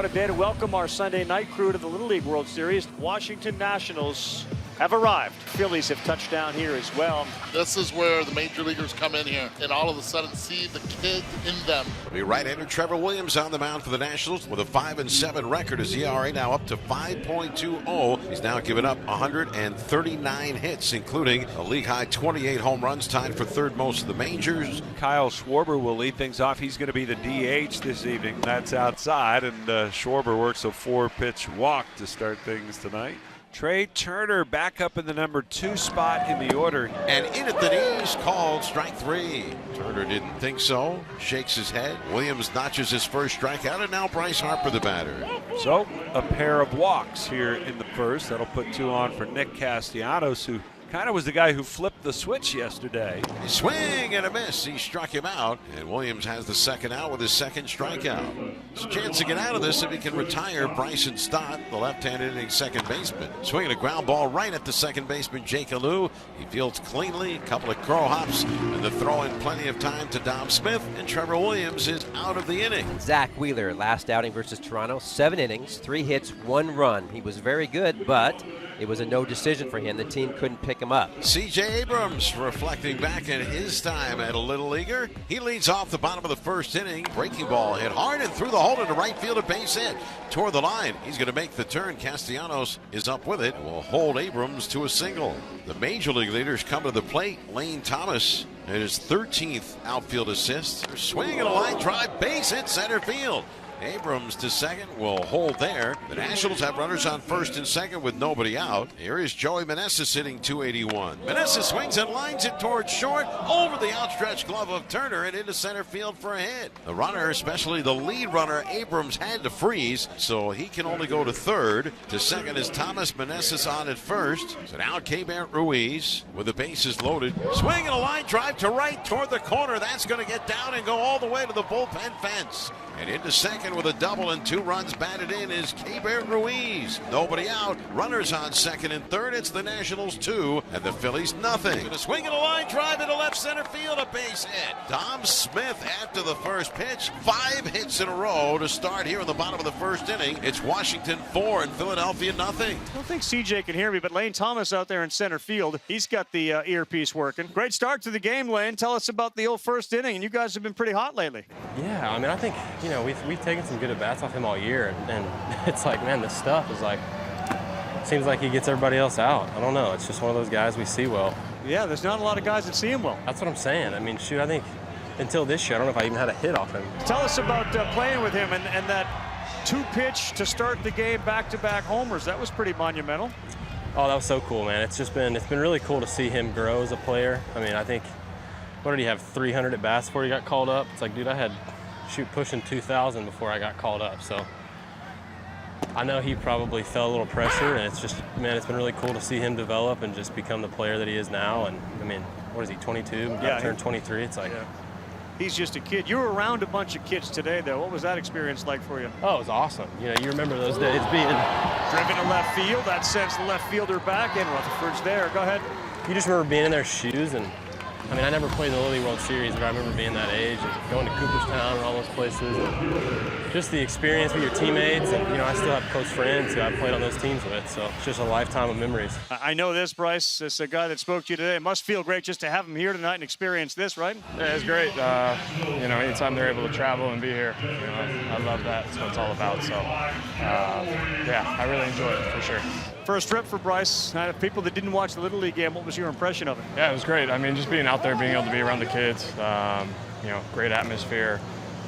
What a day to welcome our Sunday night crew to the Little League World Series. Washington Nationals have arrived. Phillies have touched down here as well. This is where the major leaguers come in here and all of a sudden see the kid in them. The right-hander Trevor Williams on the mound for the Nationals with a 5-7 record. His ERA now up to 5.20. He's now given up 139 hits, including a league-high 28 home runs, tied for third most of the majors. Kyle Schwarber will lead things off. He's going to be the DH this evening. That's outside, and Schwarber works a 4-pitch walk to start things tonight. Trey Turner back up in the number 2 spot in the order. And in at the knees, called strike 3. Turner didn't think so, shakes his head. Williams notches his first strikeout, and now Bryce Harper the batter. So a pair of walks here in the first. That'll put 2 on for Nick Castellanos, who kind of was the guy who flipped the switch yesterday. Swing and a miss. He struck him out, and Williams has the second out with his second strikeout. There's a chance to get out of this if he can retire Bryson Stott, the left-handed hitting second baseman. Swinging a ground ball right at the second baseman, Jake Alou. He fields cleanly, a couple of crow hops, and the throw in plenty of time to Dom Smith, and Trevor Williams is out of the inning. Zach Wheeler, last outing versus Toronto, 7 innings, 3 hits, 1 run. He was very good, but it was a no decision for him. The team couldn't pick him up. C.J. Abrams reflecting back at his time at a Little Leaguer. He leads off the bottom of the first inning. Breaking ball hit hard and through the hole into right field, a base hit. Toward the line. He's going to make the turn. Castellanos is up with it. Will hold Abrams to a single. The major league leaders come to the plate. Lane Thomas and his 13th outfield assist. Swing and a line drive, base hit center field. Abrams to second will hold there. The Nationals have runners on first and second with nobody out. Here is Joey Meneses hitting .281. Meneses swings and lines it towards short, over the outstretched glove of Turner and into center field for a hit. The runner, especially the lead runner, Abrams, had to freeze, so he can only go to third. To second is Thomas. Meneses on at first. So now Keibert Ruiz with the bases loaded. Swing and a line drive to right toward the corner. That's going to get down and go all the way to the bullpen fence. And into second with a double and 2 runs batted in is Keibert Ruiz. Nobody out. Runners on second and third. It's the Nationals 2 and the Phillies nothing. Going to swing and a line drive into left center field. A base hit. Dom Smith after the first pitch. 5 hits in a row to start here in the bottom of the first inning. It's Washington 4 and Philadelphia nothing. I don't think CJ can hear me, but Lane Thomas out there in center field. He's got the earpiece working. Great start to the game, Lane. Tell us about the old first inning, and you guys have been pretty hot lately. Yeah, I mean, I think, we've taken some good at-bats off him all year, and it's like, man, this stuff is like, seems like he gets everybody else out. I don't know. It's just one of those guys we see well. Yeah, there's not a lot of guys that see him well. That's what I'm saying. I mean, shoot, I think until this year, I don't know if I even had a hit off him. Tell us about playing with him and that 2-pitch to start the game, back-to-back homers. That was pretty monumental. Oh, that was so cool, man. It's been really cool to see him grow as a player. I mean, I think, what did he have, 300 at bats before he got called up? It's like, dude, I had pushing 2,000 before I got called up. So I know he probably felt a little pressure, and it's just, man, it's been really cool to see him develop and just become the player that he is now. And I mean, what is he, 22? Yeah, turned 23. It's like, yeah. He's just a kid. You were around a bunch of kids today, though. What was that experience like for you? Oh, it was awesome. You remember those days being driven to left field. That sends the left fielder back in. Rutherford's there. Go ahead. You just remember being in their shoes, and I mean, I never played in the Little League World Series, but I remember being that age and going to Cooperstown and all those places. And just the experience with your teammates, and I still have close friends who I played on those teams with, so it's just a lifetime of memories. I know this, Bryce. It's a guy that spoke to you today. It must feel great just to have him here tonight and experience this, right? Yeah, it's great. Anytime they're able to travel and be here, I love that. That's what it's all about. So, yeah, I really enjoy it for sure. First trip for Bryce. People that didn't watch the Little League game, what was your impression of it? Yeah, it was great. I mean, just being out there, being able to be around the kids, great atmosphere,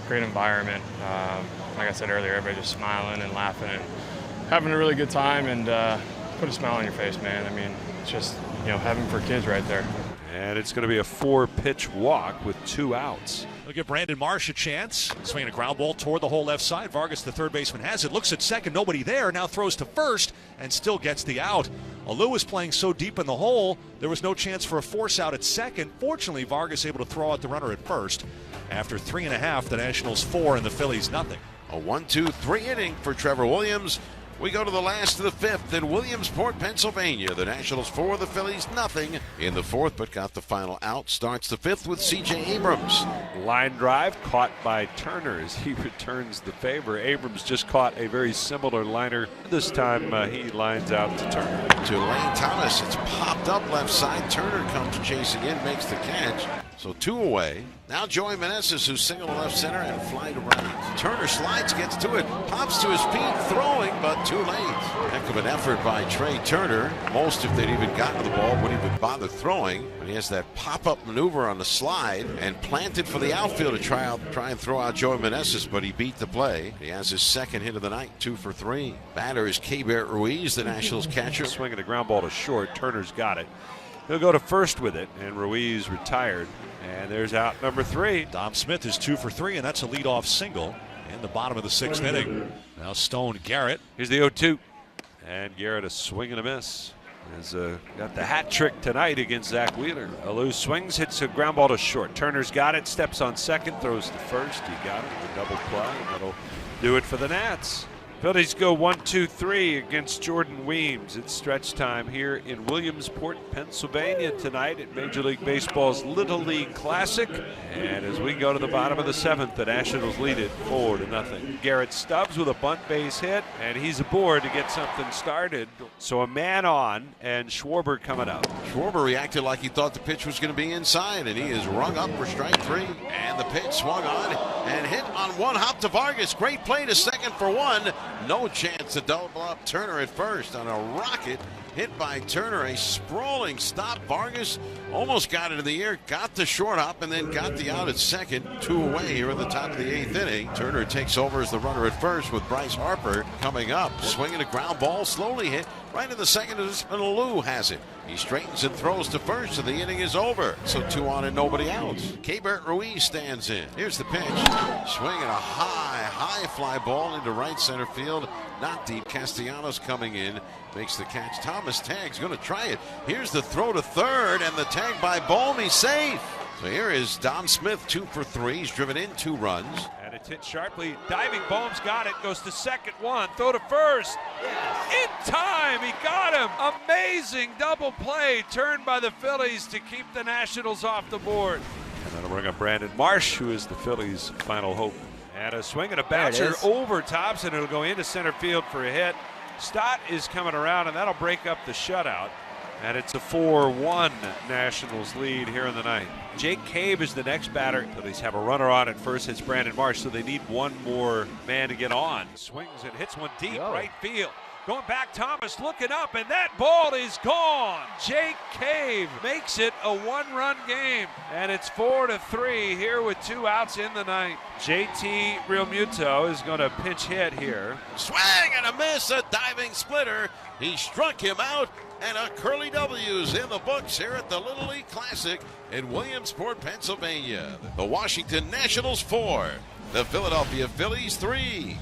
great environment. Like I said earlier, everybody just smiling and laughing and having a really good time, and put a smile on your face, man. I mean, it's just, heaven for kids right there. And it's going to be a 4-pitch walk with 2 outs. They'll give Brandon Marsh a chance. Swinging a ground ball toward the whole left side. Vargas, the third baseman, has it. Looks at second, nobody there. Now throws to first and still gets the out. Alou is playing so deep in the hole, there was no chance for a force out at second. Fortunately, Vargas able to throw out the runner at first. After 3.5, the Nationals 4 and the Phillies nothing. A 1-2-3 inning for Trevor Williams. We go to the last of the fifth in Williamsport, Pennsylvania. The Nationals 4, the Phillies nothing in the fourth, but got the final out. Starts the fifth with C.J. Abrams. Line drive caught by Turner as he returns the favor. Abrams just caught a very similar liner. This time he lines out to Turner. To Lane Thomas, it's popped up left side. Turner comes chasing in, makes the catch. So 2 away. Now Joey Meneses, who's single to left center and fly to right. Turner slides, gets to it, pops to his feet, throwing, but too late. Heck of an effort by Trey Turner. Most, if they'd even gotten to the ball, wouldn't even bother throwing. But he has that pop-up maneuver on the slide and planted for the outfield to try and throw out Joey Meneses, but he beat the play. He has his second hit of the night, 2 for 3. Batter is Keibert Ruiz, the Nationals catcher. Swinging a ground ball to short. Turner's got it. He'll go to first with it, and Ruiz retired. And there's out number 3. Dom Smith is 2 for 3, and that's a leadoff single in the bottom of the 6th inning. Now Stone Garrett. Here's the 0-2. And Garrett a swing and a miss. Has got the hat trick tonight against Zach Wheeler. Alou swings, hits a ground ball to short. Turner's got it, steps on second, throws to first. He got it, the double play. That'll do it for the Nats. Phillies go 1-2-3 against Jordan Weems. It's stretch time here in Williamsport, Pennsylvania tonight at Major League Baseball's Little League Classic. And as we go to the bottom of the 7th, the Nationals lead it 4-0. Garrett Stubbs with a bunt base hit, and he's aboard to get something started. So a man on, and Schwarber coming up. Schwarber reacted like he thought the pitch was going to be inside, and he is rung up for strike 3. And the pitch swung on and hit on one hop to Vargas. Great play to second for 1. No chance to double up Turner at first on a rocket hit by Turner. A sprawling stop. Vargas almost got it in the air, got the short hop, and then got the out at second. 2 away here at the top of the 8th inning. Turner takes over as the runner at first with Bryce Harper coming up. Swinging a ground ball, slowly hit right in the second as Alou has it. He straightens and throws to first, and the inning is over. So 2 on and nobody out. Keibert Ruiz stands in. Here's the pitch. Swinging a high fly ball into right center field. Not deep. Castellanos coming in. Makes the catch. Thomas tags. Going to try it. Here's the throw to third, and the tag by Bohm. He's safe. So here is Dom Smith, 2 for 3. He's driven in 2 runs. And it's hit sharply. Diving Bohm's got it. Goes to second. 1. Throw to first. In time. He got him. Amazing double play. Turned by the Phillies to keep the Nationals off the board. And that'll bring up Brandon Marsh, who is the Phillies' final hope. And a swing and a bouncer over Thompson. It'll go into center field for a hit. Stott is coming around, and that'll break up the shutout. And it's a 4-1 Nationals lead here in the ninth. Jake Cave is the next batter. Phillies have a runner on at first. It's Brandon Marsh, so they need one more man to get on. Swings and hits one deep right field. Going back, Thomas looking up, and that ball is gone. Jake Cave makes it a 1-run game, and it's 4-3 here with 2 outs in the ninth. JT Realmuto is going to pinch hit here. Swing and a miss, a diving splitter. He struck him out, and a Curly W's in the books here at the Little League Classic in Williamsport, Pennsylvania. The Washington Nationals 4, the Philadelphia Phillies 3.